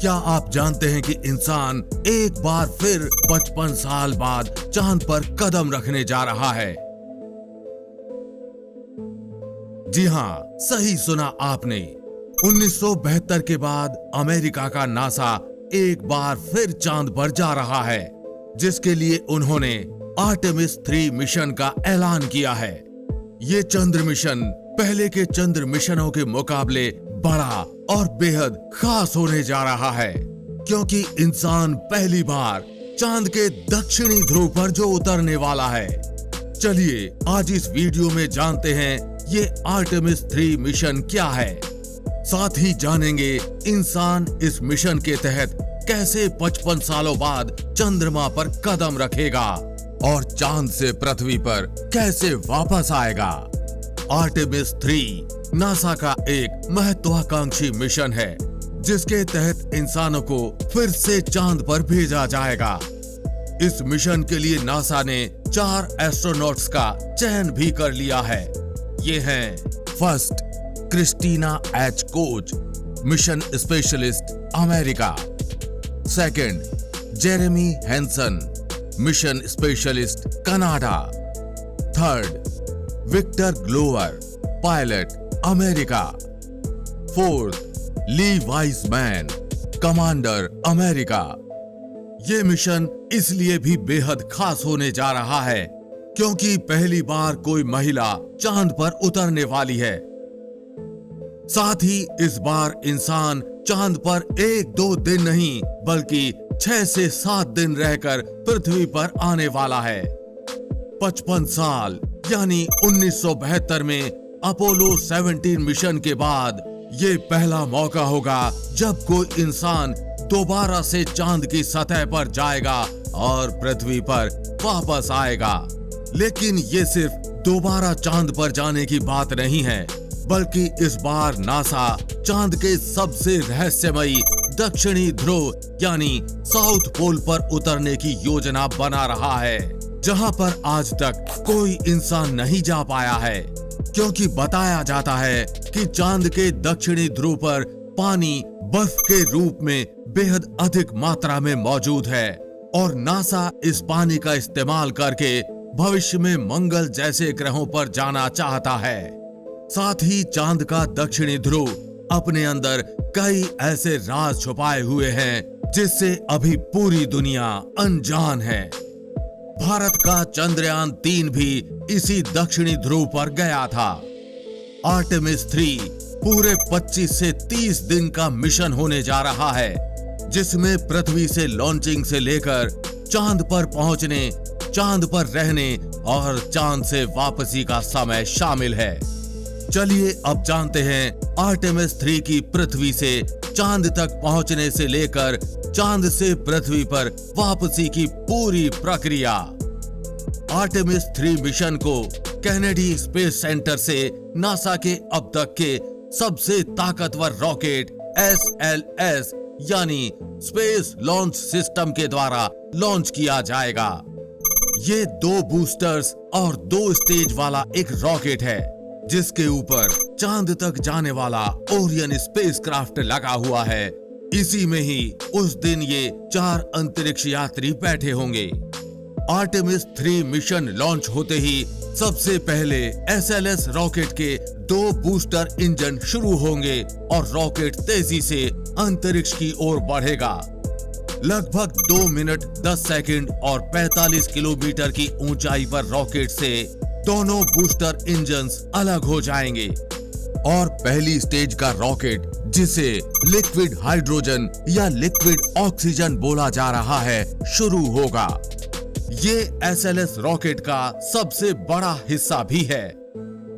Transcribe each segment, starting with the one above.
क्या आप जानते हैं कि इंसान एक बार फिर 55 साल बाद चांद पर कदम रखने जा रहा है? जी हां, सही सुना आपने। 1972 के बाद अमेरिका का नासा एक बार फिर चांद पर जा रहा है, जिसके लिए उन्होंने आर्टेमिस 3 मिशन का ऐलान किया है। ये चंद्र मिशन पहले के चंद्र मिशनों के मुकाबले बड़ा और बेहद खास होने जा रहा है, क्योंकि इंसान पहली बार चांद के दक्षिणी ध्रुव पर जो उतरने वाला है। चलिए आज इस वीडियो में जानते हैं ये आर्टेमिस 3 मिशन क्या है। साथ ही जानेंगे इंसान इस मिशन के तहत कैसे 55 सालों बाद चंद्रमा पर कदम रखेगा और चांद से पृथ्वी पर कैसे वापस आएगा। आर्टेमिस 3 नासा का एक महत्वाकांक्षी मिशन है, जिसके तहत इंसानों को फिर से चांद पर भेजा जाएगा। इस मिशन के लिए नासा ने 4 एस्ट्रोनॉट्स का चयन भी कर लिया है। ये हैं first Christina H Koch, mission specialist America. Second Jeremy Hansen, mission specialist Canada. Third Victor Glover, pilot America. Fourth Lee Wiseman, commander America. ये मिशन इसलिए भी बेहद खास होने जा रहा है क्योंकि पहली बार कोई महिला चांद पर उतरने वाली है। साथ ही इस बार इंसान चांद पर 1-2 दिन नहीं बल्कि 6 से 7 दिन रहकर पृथ्वी पर आने वाला है। 55 साल यानी 1972 में अपोलो 17 मिशन के बाद ये पहला मौका होगा जब कोई इंसान दोबारा से चांद की सतह पर जाएगा और पृथ्वी पर वापस आएगा। लेकिन ये सिर्फ दोबारा चांद पर जाने की बात नहीं है, बल्कि इस बार नासा चांद के सबसे रहस्यमयी दक्षिणी ध्रुव यानी साउथ पोल पर उतरने की योजना बना रहा है, जहां पर आज तक कोई इंसान नहीं जा पाया है, क्योंकि बताया जाता है कि चांद के दक्षिणी ध्रुव पर पानी बर्फ के रूप में बेहद अधिक मात्रा में मौजूद है और नासा इस पानी का इस्तेमाल करके भविष्य में मंगल जैसे ग्रहों पर जाना चाहता है। साथ ही चांद का दक्षिणी ध्रुव अपने अंदर कई ऐसे राज छुपाए हुए हैं जिससे अभी पूरी दुनिया अनजान है। भारत का चंद्रयान 3 भी इसी दक्षिणी ध्रुव पर गया था। आर्टेमिस 3 पूरे 25 से 30 दिन का मिशन होने जा रहा है, जिसमें पृथ्वी से लॉन्चिंग से लेकर चांद पर पहुंचने, चांद पर रहने और चांद से वापसी का समय शामिल है। चलिए अब जानते हैं आर्टेमिस 3 की पृथ्वी से चांद तक पहुंचने से लेकर चांद से पृथ्वी पर वापसी की पूरी प्रक्रिया। आर्टेमिस 3 मिशन को कैनेडी स्पेस सेंटर से नासा के अब तक के सबसे ताकतवर रॉकेट SLS यानी स्पेस लॉन्च सिस्टम के द्वारा लॉन्च किया जाएगा। ये 2 बूस्टर्स और 2 स्टेज वाला एक रॉकेट है, जिसके ऊपर चांद तक जाने वाला ओरियन स्पेसक्राफ्ट लगा हुआ है। इसी में ही उस दिन ये 4 अंतरिक्ष यात्री बैठे होंगे। आर्टेमिस 3 मिशन लॉन्च होते ही सबसे पहले SLS रॉकेट के 2 बूस्टर इंजन शुरू होंगे और रॉकेट तेजी से अंतरिक्ष की ओर बढ़ेगा। लगभग 2 मिनट 10 सेकंड और 45 किलोमीटर की ऊंचाई पर रॉकेट से दोनों बूस्टर इंजन्स अलग हो जाएंगे और पहली स्टेज का रॉकेट, जिसे लिक्विड हाइड्रोजन या लिक्विड ऑक्सीजन बोला जा रहा है, शुरू होगा। ये SLS रॉकेट का सबसे बड़ा हिस्सा भी है।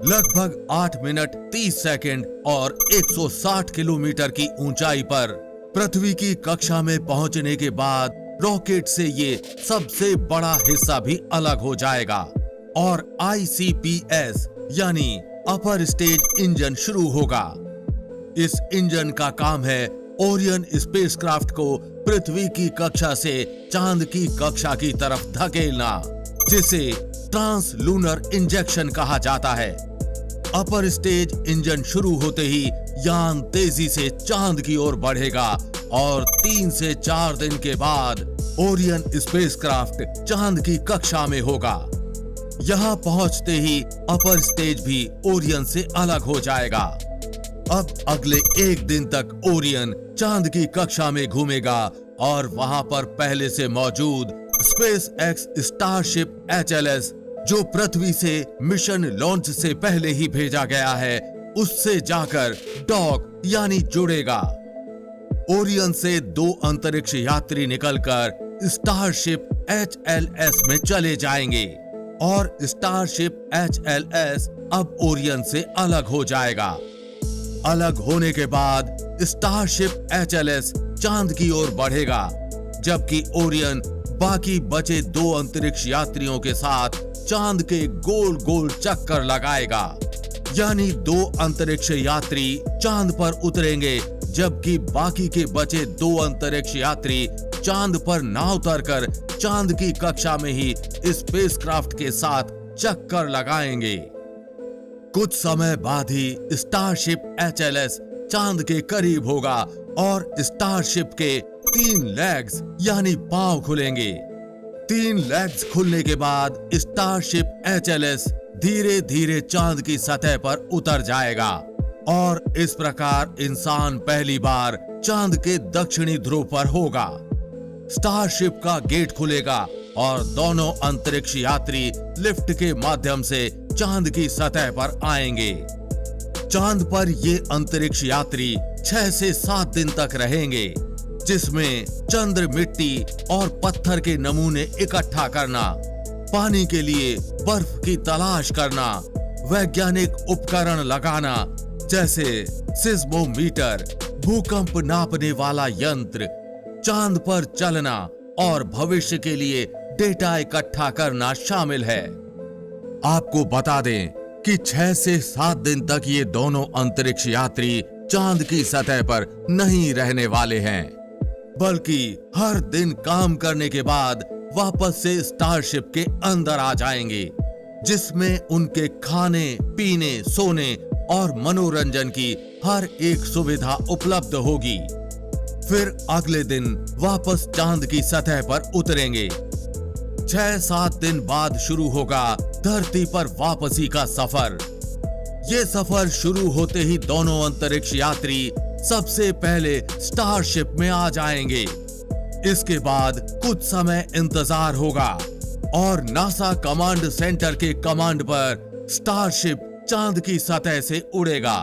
लगभग 8 मिनट 30 सेकंड और 160 किलोमीटर की ऊंचाई पर पृथ्वी की कक्षा में पहुंचने के बाद रॉकेट से ये सबसे बड़ा हिस्सा भी अलग हो जाएगा और ICPS यानी अपर स्टेज इंजन शुरू होगा। इस इंजन का काम है ओरियन स्पेसक्राफ्ट को पृथ्वी की कक्षा से चांद की कक्षा की तरफ धकेलना, जिसे ट्रांसलूनर इंजेक्शन कहा जाता है। अपर स्टेज इंजन शुरू होते ही यान तेजी से चांद की ओर बढ़ेगा और 3 से 4 दिन के बाद ओरियन स्पेसक्राफ्ट चांद की कक्षा में होगा। यहां पहुंचते ही अपर स्टेज भी ओरियन से अलग हो जाएगा। अब अगले 1 दिन तक ओरियन चांद की कक्षा में घूमेगा और वहां पर पहले से मौजूद स्पेस एक्स स्टारशिप HLS, जो पृथ्वी से मिशन लॉन्च से पहले ही भेजा गया है, उससे जाकर डॉक यानी जुड़ेगा। ओरियन से 2 अंतरिक्ष यात्री निकलकर स्टारशिप HLS में चले जाएंगे और स्टारशिप HLS अब ओरियन से अलग हो जाएगा। अलग होने के बाद स्टारशिप HLS चांद की ओर बढ़ेगा, जबकि ओरियन बाकी बचे 2 अंतरिक्ष यात्रियों के साथ चांद के गोल गोल चक्कर लगाएगा। यानी 2 अंतरिक्ष यात्री चांद पर उतरेंगे, जबकि बाकी के बचे 2 अंतरिक्ष यात्री चांद पर ना उतरकर चांद की कक्षा में ही स्पेसक्राफ्ट के साथ चक्कर लगाएंगे। कुछ समय बाद ही स्टारशिप HLS चांद के करीब होगा और स्टारशिप के 3 लेग्स यानी पांव खुलेंगे। 3 लेग्स खुलने के बाद स्टारशिप HLS धीरे धीरे चांद की सतह पर उतर जाएगा और इस प्रकार इंसान पहली बार चांद के दक्षिणी ध्रुव पर होगा। स्टारशिप का गेट खुलेगा और दोनों अंतरिक्ष यात्री लिफ्ट के माध्यम से चांद की सतह पर आएंगे। चांद पर ये अंतरिक्ष यात्री 6 से 7 दिन तक रहेंगे, जिसमें चंद्र मिट्टी और पत्थर के नमूने इकट्ठा करना, पानी के लिए बर्फ की तलाश करना, वैज्ञानिक उपकरण लगाना जैसे सिस्मोमीटर, भूकंप नापने वाला यंत्र, चांद पर चलना और भविष्य के लिए डेटा इकट्ठा करना शामिल है। आपको बता दें कि 6 से 7 दिन तक ये दोनों अंतरिक्ष यात्री चांद की सतह पर नहीं रहने वाले हैं, बल्कि हर दिन काम करने के बाद वापस से स्टारशिप के अंदर आ जाएंगे, जिसमें उनके खाने, पीने, सोने और मनोरंजन की हर एक सुविधा उपलब्ध होगी। फिर अगले दिन वापस चांद की सतह पर उतरेंगे। 6-7 दिन बाद शुरू होगा धरती पर वापसी का सफर। ये सफर शुरू होते ही दोनों अंतरिक्ष यात्री सबसे पहले स्टारशिप में आ जाएंगे। इसके बाद कुछ समय इंतजार होगा और नासा कमांड सेंटर के कमांड पर स्टारशिप चांद की सतह से उड़ेगा।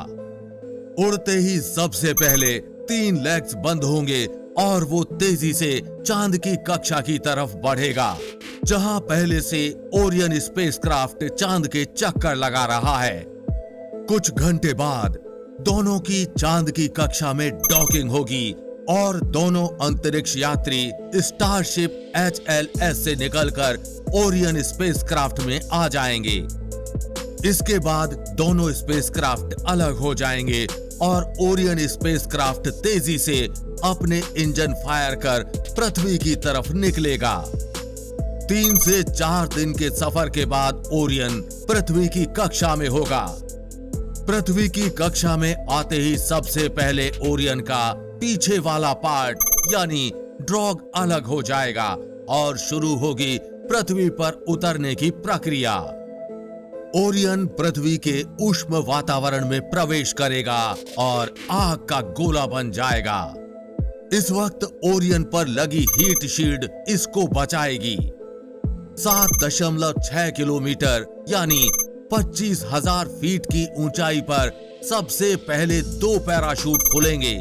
उड़ते ही सबसे पहले 3 लेग्स बंद होंगे और वो तेजी से चांद की कक्षा की तरफ बढ़ेगा, जहां पहले से ओरियन स्पेसक्राफ्ट चांद के चक्कर लगा रहा है। कुछ घंटे बाद दोनों की चांद की कक्षा में डॉकिंग होगी और दोनों अंतरिक्ष यात्री स्टारशिप HLS से निकलकर ओरियन स्पेसक्राफ्ट में आ जाएंगे। इसके बाद दोनों स्पेसक्राफ्ट अलग हो जाएंगे और ओरियन स्पेसक्राफ्ट तेजी से अपने इंजन फायर कर पृथ्वी की तरफ निकलेगा। 3 से 4 दिन के सफर के बाद ओरियन पृथ्वी की कक्षा में होगा। पृथ्वी की कक्षा में आते ही सबसे पहले ओरियन का पीछे वाला पार्ट यानी ड्रॉग अलग हो जाएगा और शुरू होगी पृथ्वी पर उतरने की प्रक्रिया। ओरियन पृथ्वी के उष्ण वातावरण में प्रवेश करेगा और आग का गोला बन जाएगा। इस वक्त ओरियन पर लगी हीट शील्ड इसको बचाएगी। 7.6 किलोमीटर यानी 25,000 फीट की ऊंचाई पर सबसे पहले 2 पैराशूट खुलेंगे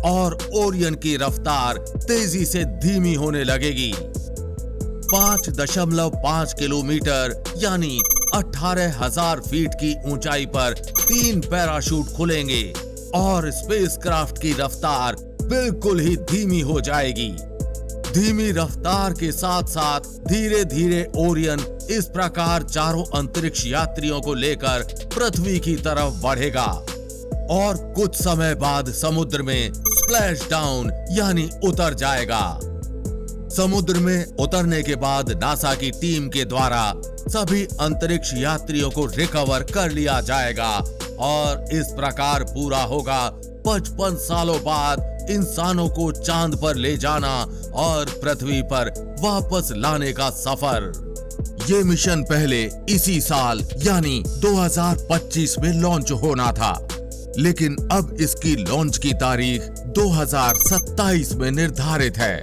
और ओरियन की रफ्तार तेजी से धीमी होने लगेगी। 5.5 किलोमीटर यानी 18,000 फीट की ऊंचाई पर 3 पैराशूट खुलेंगे और स्पेसक्राफ्ट की रफ्तार बिल्कुल ही धीमी हो जाएगी। धीमी रफ्तार के साथ साथ धीरे धीरे ओरियन इस प्रकार चारों अंतरिक्ष यात्रियों को लेकर पृथ्वी की तरफ बढ़ेगा और कुछ समय बाद समुद्र में स्प्लैश डाउन यानी उतर जाएगा। समुद्र में उतरने के बाद नासा की टीम के द्वारा सभी अंतरिक्ष यात्रियों को रिकवर कर लिया जाएगा और इस प्रकार पूरा होगा 55 सालों बाद इंसानों को चांद पर ले जाना और पृथ्वी पर वापस लाने का सफर। ये मिशन पहले इसी साल यानी 2025 में लॉन्च होना था, लेकिन अब इसकी लॉन्च की तारीख 2027 में निर्धारित है।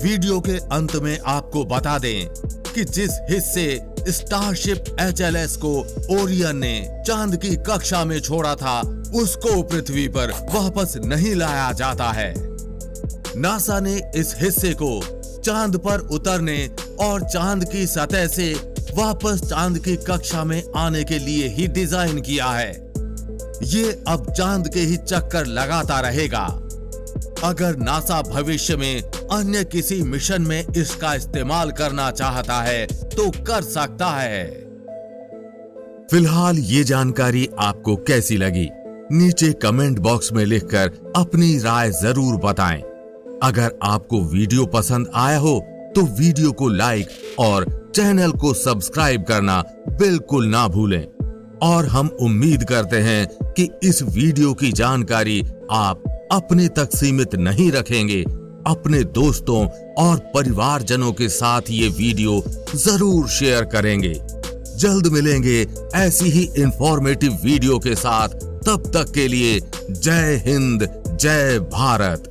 वीडियो के अंत में आपको बता दें कि जिस हिस्से स्टारशिप HLS को ओरियन ने चांद की कक्षा में छोड़ा था, उसको पृथ्वी पर वापस नहीं लाया जाता है। नासा ने इस हिस्से को चांद पर उतरने और चांद की सतह से वापस चांद की कक्षा में आने के लिए ही डिजाइन किया है। ये अब चांद के ही चक्कर लगाता रहेगा। अगर नासा भविष्य में अन्य किसी मिशन में इसका इस्तेमाल करना चाहता है तो कर सकता है। फिलहाल ये जानकारी आपको कैसी लगी? नीचे कमेंट बॉक्स में लिखकर अपनी राय जरूर बताएं। अगर आपको वीडियो पसंद आया हो तो वीडियो को लाइक और चैनल को सब्सक्राइब करना बिल्कुल ना भूलें। और हम उम्मीद करते हैं कि इस वीडियो की जानकारी आप अपने तक सीमित नहीं रखेंगे, अपने दोस्तों और परिवारजनों के साथ ये वीडियो जरूर शेयर करेंगे। जल्द मिलेंगे ऐसी ही इंफॉर्मेटिव वीडियो के साथ। तब तक के लिए जय हिंद, जय भारत।